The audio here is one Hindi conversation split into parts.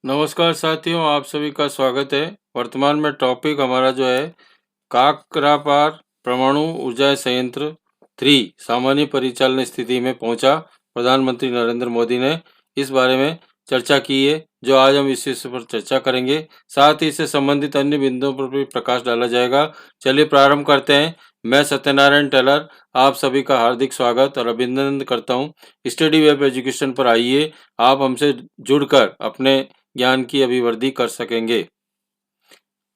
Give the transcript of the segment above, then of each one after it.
नमस्कार साथियों, आप सभी का स्वागत है। वर्तमान में टॉपिक हमारा जो है काकरापार परमाणु ऊर्जा संयंत्र 3 सामान्य परिचालन स्थिति में पहुंचा। प्रधानमंत्री नरेंद्र मोदी ने इस बारे में चर्चा की है, जो आज हम इस विषय पर चर्चा करेंगे। साथ ही इससे संबंधित अन्य बिंदुओं पर भी प्रकाश डाला जाएगा। चलिए प्रारंभ करते हैं। मैं सत्यनारायण टेलर आप सभी का हार्दिक स्वागत और अभिनंदन करता हूं। स्टडी वेब एजुकेशन पर आइए, आप हमसे जुड़कर अपने ज्ञान की अभिवृद्धि कर सकेंगे।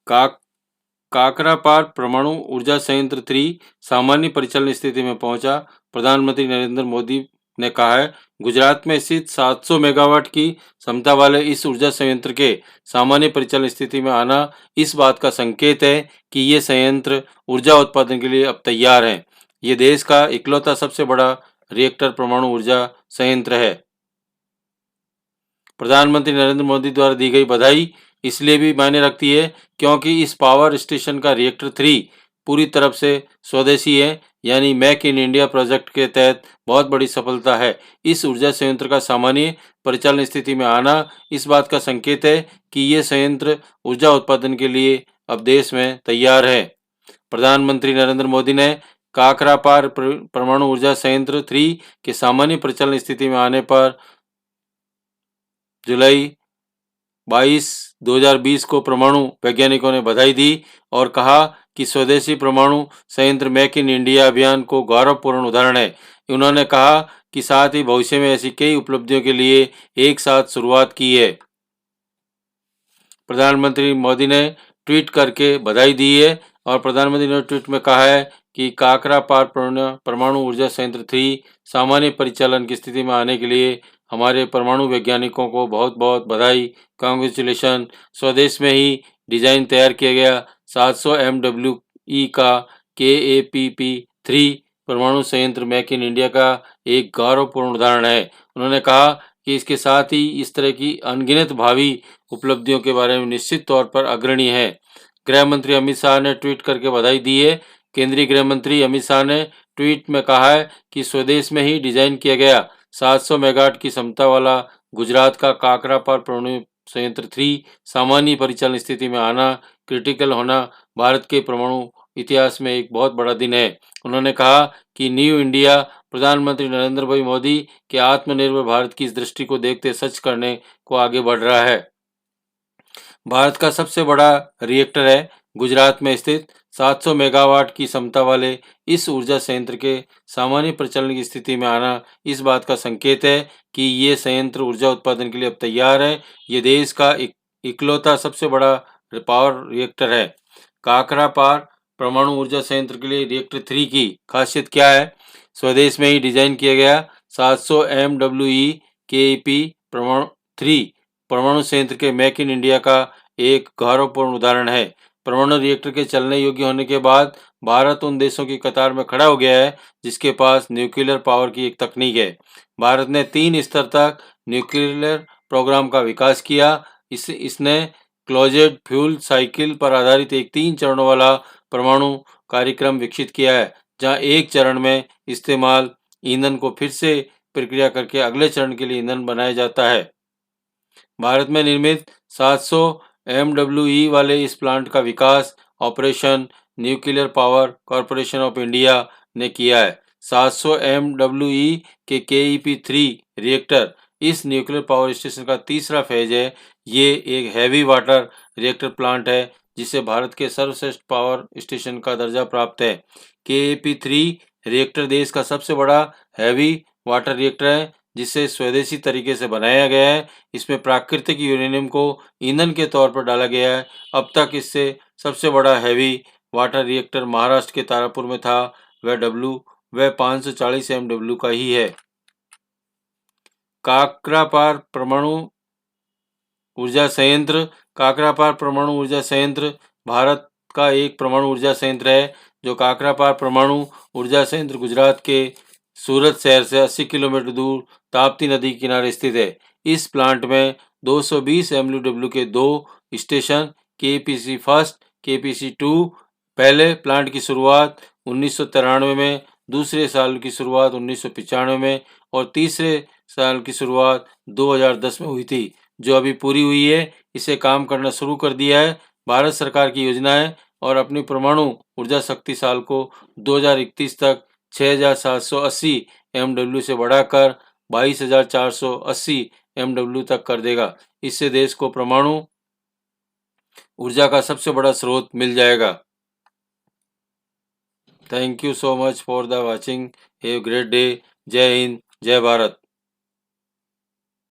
काकरापार परमाणु ऊर्जा संयंत्र 3 सामान्य परिचालन स्थिति में पहुंचा। प्रधानमंत्री नरेंद्र मोदी ने कहा है, गुजरात में स्थित 700 मेगावाट की क्षमता वाले इस ऊर्जा संयंत्र के सामान्य परिचालन स्थिति में आना इस बात का संकेत है कि ये संयंत्र ऊर्जा उत्पादन के लिए अब तैयार है। ये देश का इकलौता सबसे बड़ा रिएक्टर परमाणु ऊर्जा संयंत्र है। प्रधानमंत्री नरेंद्र मोदी द्वारा दी गई बधाई इसलिए भी मायने रखती है क्योंकि इस पावर स्टेशन का रिएक्टर 3 पूरी तरफ से स्वदेशी है, यानी मेक इन इंडिया प्रोजेक्ट के तहत बहुत बड़ी सफलता है। इस ऊर्जा संयंत्र का सामान्य परिचालन स्थिति में आना इस बात का संकेत है कि ये संयंत्र ऊर्जा उत्पादन के लिए अब देश में तैयार है। प्रधानमंत्री नरेंद्र मोदी ने काकरापार परमाणु ऊर्जा संयंत्र 3 के सामान्य परिचालन स्थिति में आने पर जुलाई 22, 2020 को परमाणु वैज्ञानिकों ने बधाई दी और कहा कि स्वदेशी परमाणु संयंत्र मेक इन इंडिया अभियान को गौरवपूर्ण उदाहरण है। उन्होंने कहा कि साथ ही भविष्य में ऐसी कई उपलब्धियों के लिए एक साथ शुरुआत की है। प्रधानमंत्री मोदी ने ट्वीट करके बधाई दी है और प्रधानमंत्री ने ट्वीट में कहा है कि काकरापार परमाणु ऊर्जा संयंत्र 3 सामान्य परिचालन की स्थिति में आने के लिए हमारे परमाणु वैज्ञानिकों को बहुत बहुत बधाई, कांग्रेचुलेशन। स्वदेश में ही डिजाइन तैयार किया गया 700 MWE का KAPP3 परमाणु संयंत्र मेक इन इंडिया का एक गौरवपूर्ण उदाहरण है। उन्होंने कहा कि इसके साथ ही इस तरह की अनगिनत भावी उपलब्धियों के बारे में निश्चित तौर पर अग्रणी है। गृह मंत्री अमित शाह ने ट्वीट करके बधाई दी है। केंद्रीय गृह मंत्री अमित शाह ने ट्वीट में कहा है कि स्वदेश में ही डिजाइन किया गया 700 मेगावाट की क्षमता वाला गुजरात का काकरापार परमाणु संयंत्र 3 सामान्य परिचालन स्थिति में आना, क्रिटिकल होना भारत के परमाणु इतिहास में एक बहुत बड़ा दिन है। उन्होंने कहा कि न्यू इंडिया प्रधानमंत्री नरेंद्र भाई मोदी के आत्मनिर्भर भारत की इस दृष्टि को देखते सच करने को आगे बढ़ रहा है। भारत का सबसे बड़ा रिएक्टर है। गुजरात में स्थित 700 मेगावाट की क्षमता वाले इस ऊर्जा संयंत्र के सामान्य परिचालन की स्थिति में आना इस बात का संकेत है कि ये संयंत्र ऊर्जा उत्पादन के लिए अब तैयार है। ये देश का इकलौता सबसे बड़ा पावर रिएक्टर है। काकरापार परमाणु ऊर्जा संयंत्र के लिए रिएक्टर 3 की खासियत क्या है? स्वदेश में ही डिजाइन किया गया 700 MWE KEP परमाणु 3 परमाणु संयंत्र के मेक इन इंडिया का एक गौरवपूर्ण उदाहरण है। परमाणु रिएक्टर के चलने योग्य होने के बाद भारत उन देशों की कतार में खड़ा हो गया है जिसके पास न्यूक्लियर पावर की एक तकनीक है। भारत ने 3 स्तर तक न्यूक्लियर प्रोग्राम का विकास किया। इसने क्लोज्ड फ्यूल साइकिल पर आधारित एक 3 चरणों वाला परमाणु कार्यक्रम विकसित किया है, जहां एक चरण में इस्तेमाल ईंधन को फिर से प्रक्रिया करके अगले चरण के लिए ईंधन बनाया जाता है। भारत में निर्मित 700 MWE वाले इस प्लांट का विकास operation nuclear power corporation of India ने किया है। 700 MWE के KEP3 रिएक्टर इस न्यूक्लियर पावर स्टेशन का तीसरा फेज है। ये एक हैवी वाटर रिएक्टर प्लांट है जिसे भारत के सर्वश्रेष्ठ पावर स्टेशन का दर्जा प्राप्त है। KEP3 रिएक्टर देश का सबसे बड़ा हैवी वाटर रिएक्टर है जिसे स्वदेशी तरीके से बनाया गया है। इसमें प्राकृतिक यूरेनियम को ईंधन के तौर पर डाला गया है। अब तक इससे सबसे बड़ा हैवी वाटर रिएक्टर महाराष्ट्र के तारापुर में था। वह 540 MW का ही है। काकरापार परमाणु ऊर्जा संयंत्र काकरापार परमाणु ऊर्जा संयंत्र भारत का एक परमाणु ऊर्जा संयंत्र है। जो काकरापार परमाणु ऊर्जा संयंत्र गुजरात के सूरत शहर से 80 किलोमीटर दूर ताप्ती नदी के किनारे स्थित है। इस प्लांट में 220 MW के 2 स्टेशन KPC फर्स्ट, KPC 2 पहले प्लांट की शुरुआत 1993 में, दूसरे साल की शुरुआत 1995 में और तीसरे साल की शुरुआत 2010 में हुई थी। जो अभी पूरी हुई है, इसे काम करना शुरू कर दिया है। भारत सरकार की योजना है और अपनी परमाणु ऊर्जा शक्ति साल को 2031 तक 6,780 एमडब्ल्यू से बढ़ाकर 22,480 एमडब्ल्यू तक कर देगा। इससे देश को परमाणु ऊर्जा का सबसे बड़ा स्रोत मिल जाएगा। Thank you so much for the watching. Have great day. जय हिंद, जय भारत।